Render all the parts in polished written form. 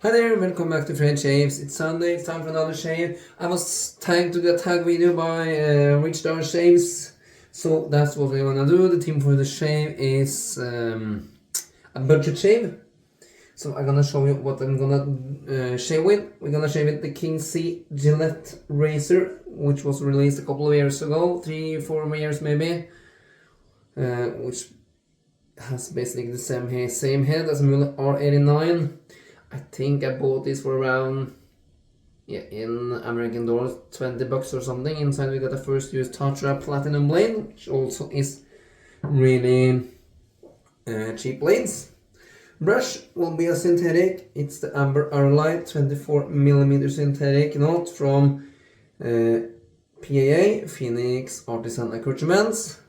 Hi there, welcome back to French Shaves. It's Sunday, it's time for another shave. I was tagged to the tag video by Rich Star Shaves, so that's what we're gonna do. The theme for the shave is a budget shave. So I'm gonna show you what I'm gonna shave with. We're gonna shave with the King C Gillette razor, which was released a couple of years ago, 3-4 years maybe, which has basically the same head as a Muller R89. I think I bought this for around, in American dollars, $20 or something. Inside we got the first used Tatra Platinum blade, which also is really cheap blades. Brush will be a synthetic. It's the Amber Aerolite 24mm synthetic knot from PAA, Phoenix Artisan Accoutrements.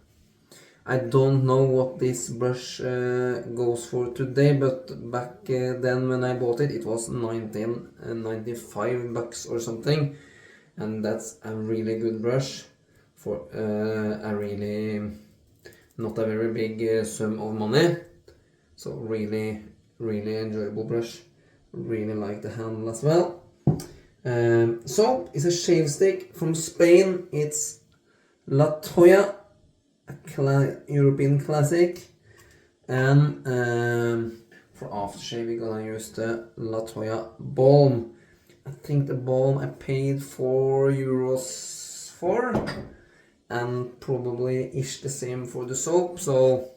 I don't know what this brush goes for today, but back then when I bought it, it was $95 or something, and that's a really good brush for a really not a very big sum of money. So really enjoyable brush. Really like the handle as well. So it's a shave stick from Spain. It's La Toja, a European classic, and for aftershave we're gonna use the La Toja balm. I think the balm I paid €4 for, and probably ish the same for the soap. So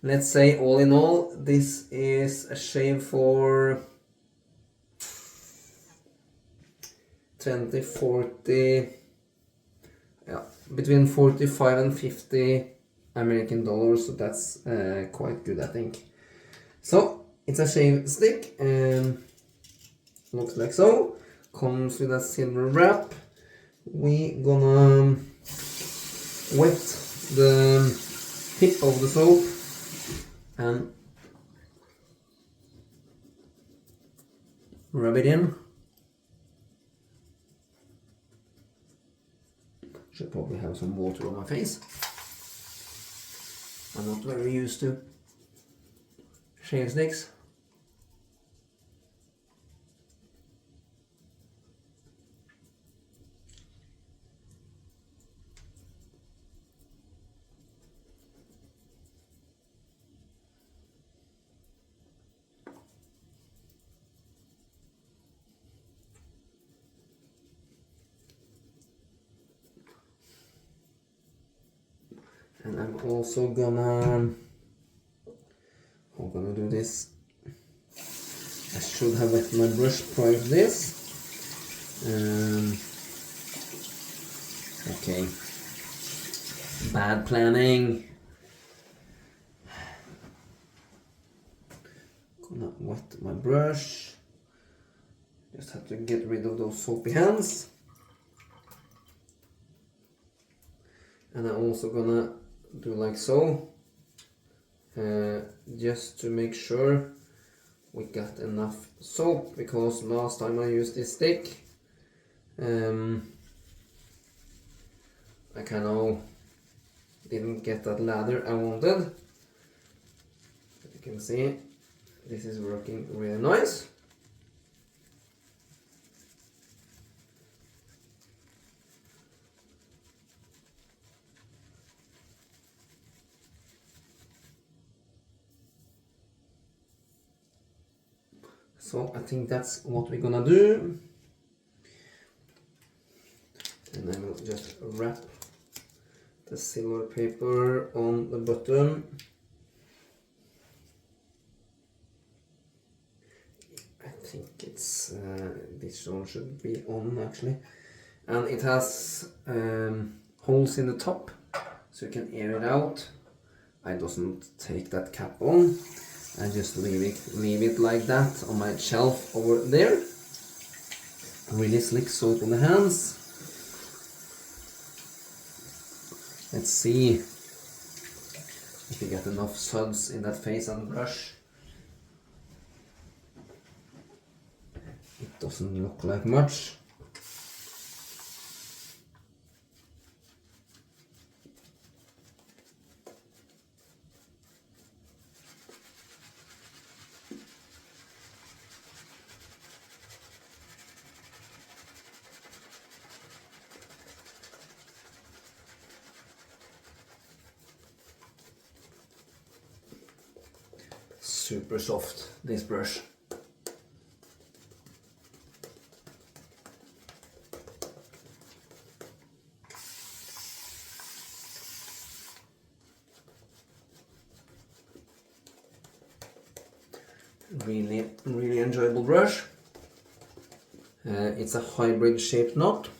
let's say all in all this is a shave for 20-40, yeah, between 45 and 50 American dollars, so that's quite good, I think. So it's a shave stick, looks like so, comes with a silver wrap. We gonna wet the tip of the soap and rub it in. Should probably have some water on my face. I'm not very used to shave sticks. And I'm also gonna do this. I should have wet my brush prior to this. Okay, bad planning. Gonna wet my brush. Just have to get rid of those soapy hands. And I'm also gonna do like so, just to make sure we got enough soap, because last time I used this stick I kind of didn't get that lather I wanted. As you can see, this is working really nice. So I think that's what we're gonna do. And I will just wrap the silver paper on the bottom. I think it's this one should be on actually, and it has holes in the top so you can air it out. I doesn't take that cap on. I just leave it like that on my shelf over there. Really slick soap on the hands. Let's see if you get enough suds in that face and brush. It doesn't look like much. super soft, this brush. Really enjoyable brush. It's a hybrid shaped knot,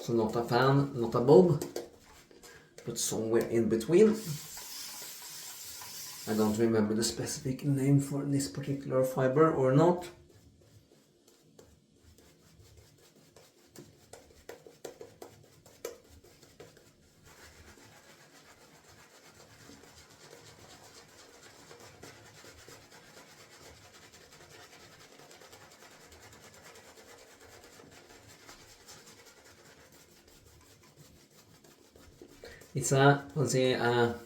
so not a fan, not a bulb, but somewhere in between. I don't remember the specific name for this particular fiber or not. It's a, let's say, a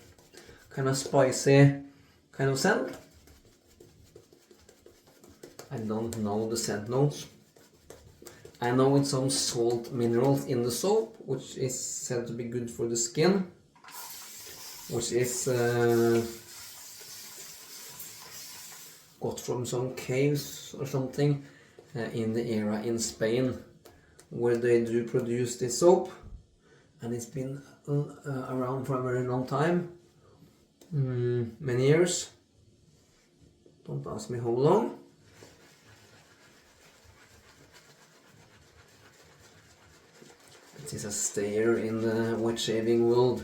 kind of spicy kind of scent. I don't know the scent notes. I know it's some salt minerals in the soap, which is said to be good for the skin, which is got from some caves or something in the area in Spain where they do produce this soap, and it's been around for a very long time, many years. Don't ask me how long. It is a stayer in the wet shaving world.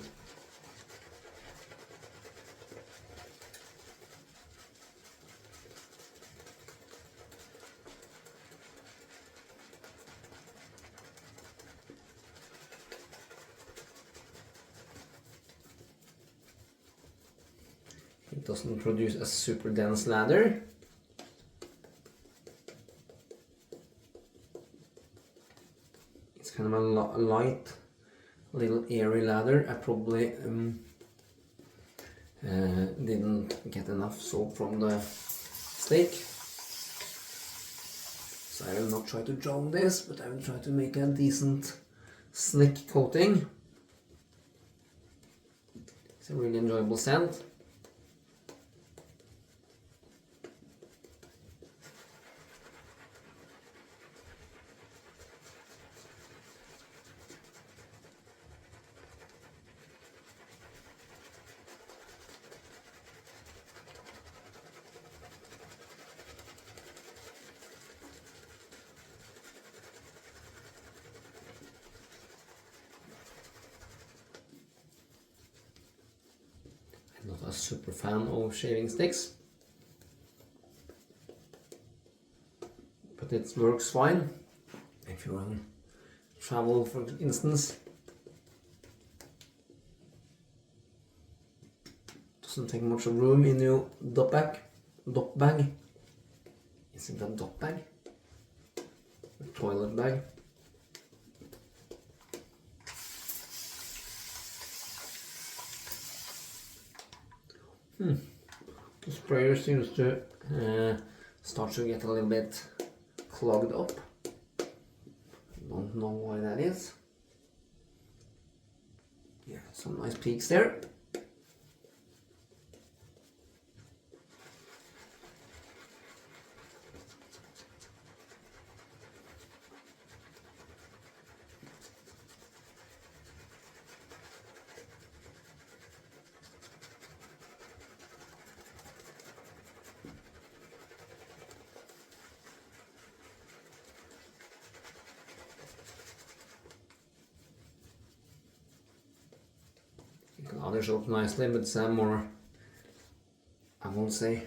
It doesn't produce a super dense lather. It's kind of a light, little airy lather. I probably didn't get enough soap from the steak, so I will not try to drown this, but I will try to make a decent slick coating. It's a really enjoyable scent. Not a super fan of shaving sticks, but it works fine if you're on travel, for instance. Doesn't take much room in your dop bag. Is it a dop bag? A toilet bag? The sprayer seems to start to get a little bit clogged up. Don't know why that is. Yeah, some nice peaks there. Others up nicely, but some more, I won't say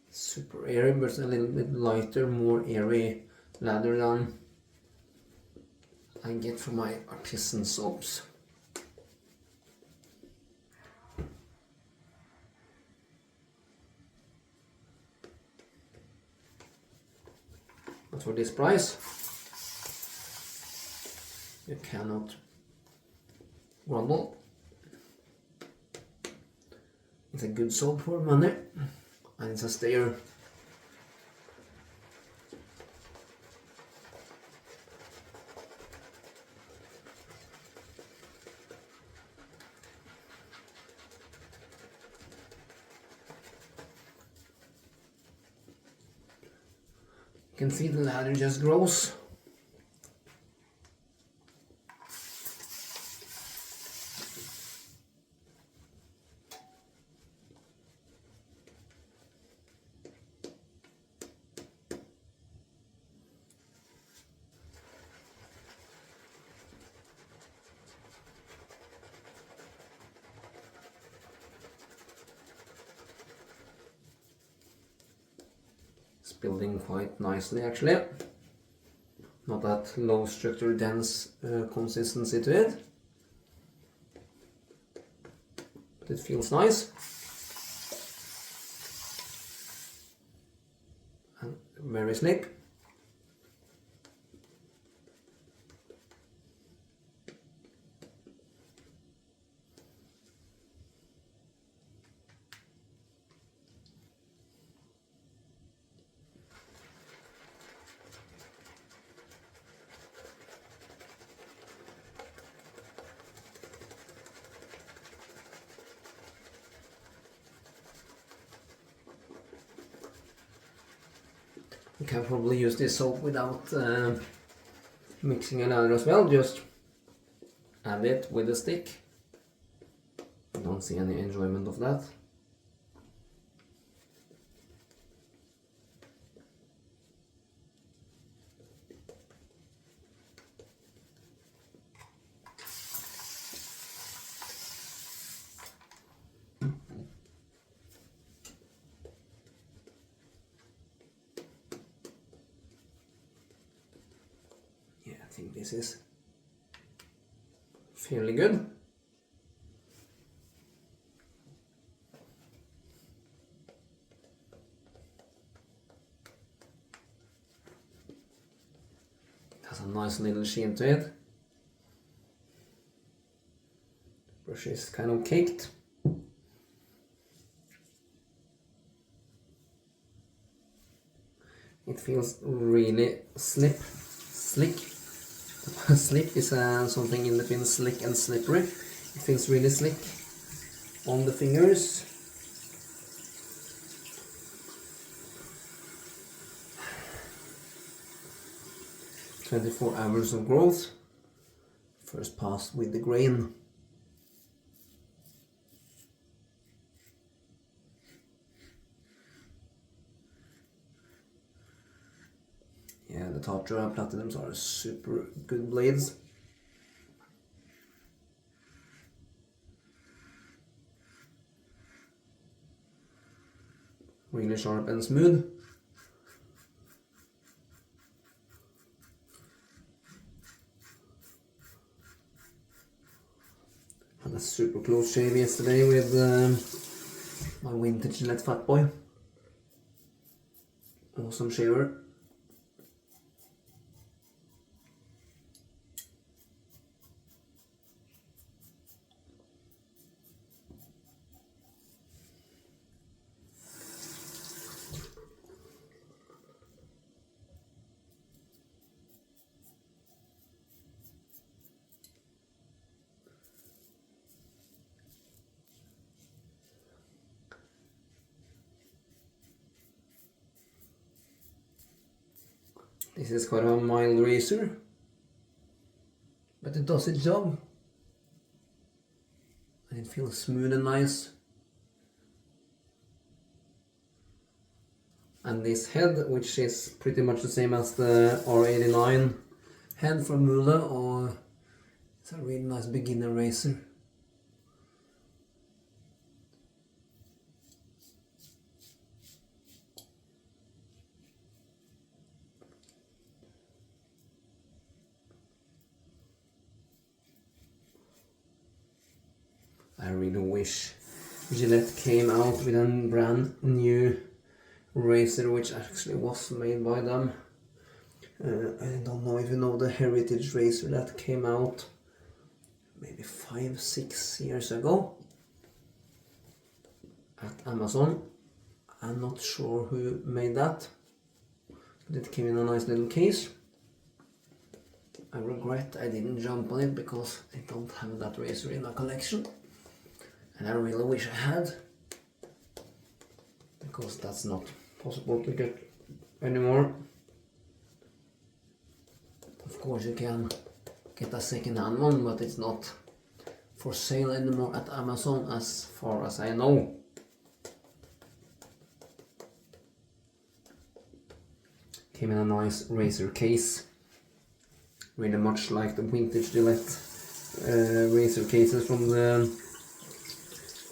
super airy, but a little bit lighter, more airy lather than I get from my artisan soaps. But for this price, you cannot grumble. It's a good soap for money, and it's a stayer. You can see the ladder just grows. It's building quite nicely actually. Not that low structure dense consistency to it, but it feels nice and very slick. You can probably use this soap without mixing a lather as well, just add it with a stick. I don't see any enjoyment of that. I think this is fairly good. It has a nice little sheen to it. Brush is kind of caked. It feels really slick. Slip is something in between slick and slippery. It feels really slick on the fingers. "24 hours of growth. First pass with the grain." Yeah, the Tatra Platinums are super good blades. Really sharp and smooth. Had a super close shave yesterday with my vintage Gillette Fat Boy. Awesome shaver. This is quite a mild razor, but it does its job. And it feels smooth and nice. And this head, which is pretty much the same as the R89 head from Mula, or it's a really nice beginner razor. I really wish Gillette came out with a brand new razor which actually was made by them. I don't know if you know the Heritage razor that came out maybe 5-6 years ago at Amazon. I'm not sure who made that, but it came in a nice little case. I regret I didn't jump on it because I don't have that razor in my collection, and I really wish I had, because that's not possible to get anymore. course you can get a second-hand one, but it's not for sale anymore at Amazon as far as I know. Came in a nice razor case, really much like the vintage Gillette razor cases from the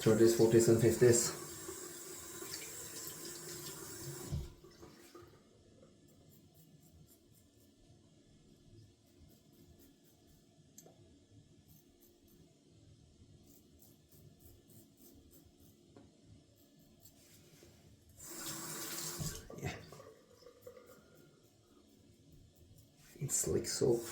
30s, 40s and 50s. Yeah, it's slick soap.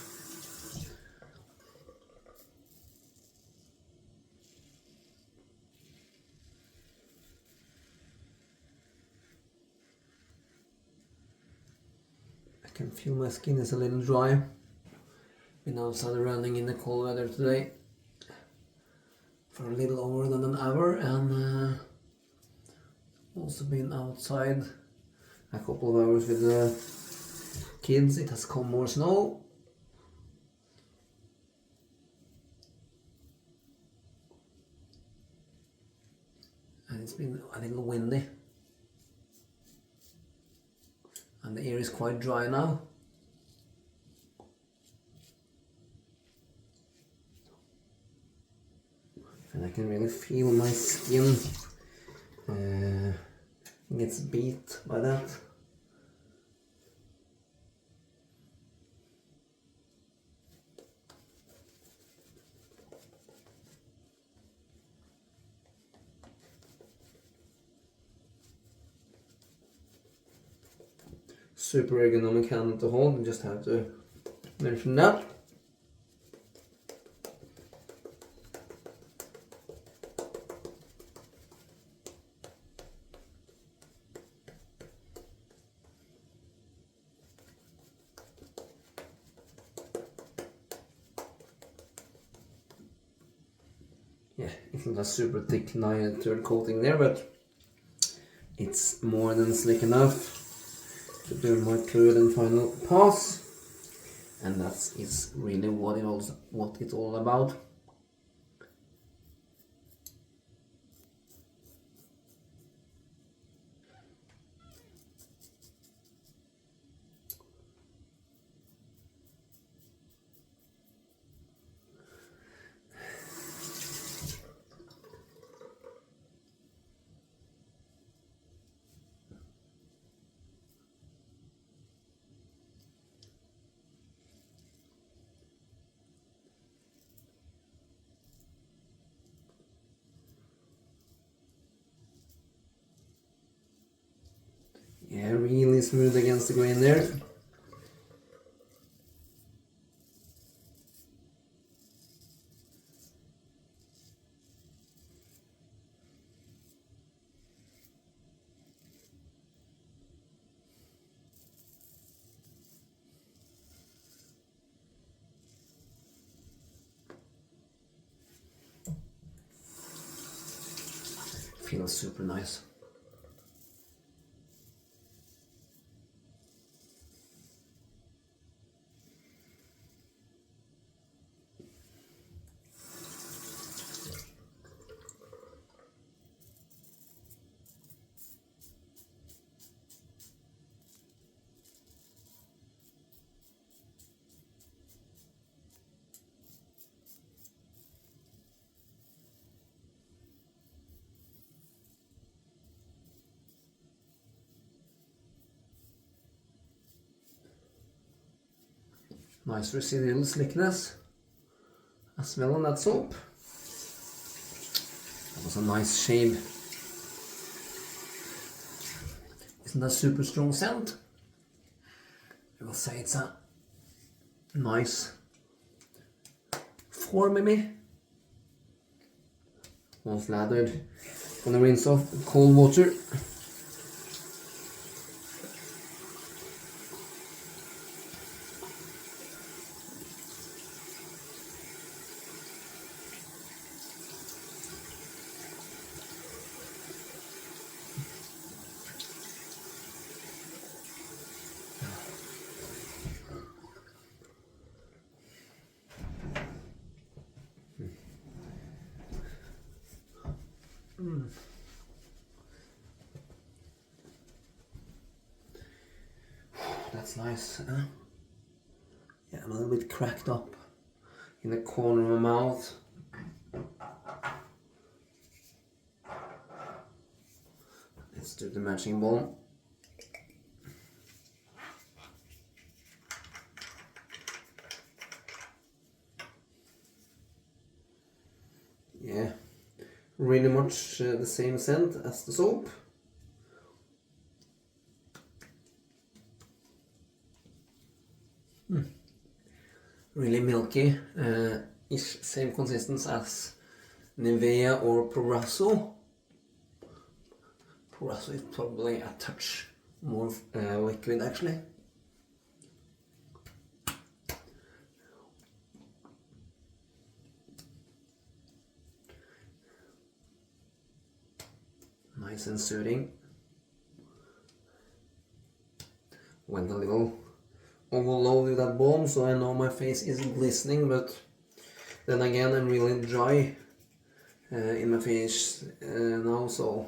I can feel my skin is a little dry. Been outside running in the cold weather today for a little over than an hour, and also been outside a couple of hours with the kids. It has come more snow. And it's been a little windy. And the air is quite dry now. And I can really feel my skin gets beat by that. Super ergonomic handle to hold, I just have to mention that. Yeah, it's not a super thick 9/3 coating there, but it's more than slick enough to do my third and final pass, and that is really what it's all about. Yeah, really smooth against the grain there. Feels super nice. Nice residual slickness as well on that soap. That was a nice shave. Isn't that super strong scent? I will say it's a nice 4 maybe. Once lathered, gonna rinse off with cold water. That's nice. Yeah, I'm a little bit cracked up in the corner of my mouth. Let's do the matching balm. Yeah, really much the same scent as the soap. Really milky, ish same consistency as Nivea or Proraso. Proraso is probably a touch more liquid actually. Nice and soothing. Went a little overload with that balm, so I know my face is glistening, but then again I'm really dry in my face now, so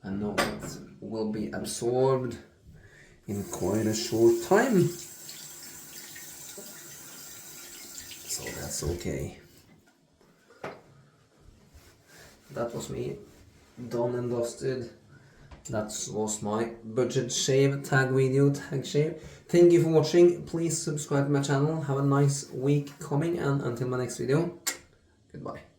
I know it will be absorbed in quite a short time, so that's okay. That was me, done and dusted. That was my budget shave tag video, tag shave. Thank you for watching. Please subscribe to my channel. Have a nice week coming, and until my next video, goodbye.